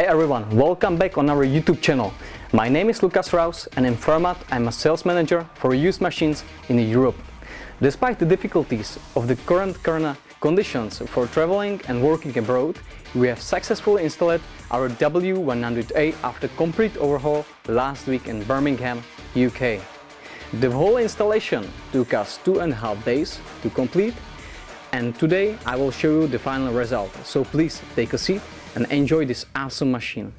everyone, welcome back on our YouTube channel. My name is Lucas Raus and in Fermat I'm a sales manager for used machines in Europe. Despite the difficulties of the current corona conditions for traveling and working abroad, we have successfully installed our W100 A after complete overhaul last week in Birmingham, UK. The whole installation took us 2.5 days to complete, and today I will show you the final result, so please take a seat and enjoy this awesome machine.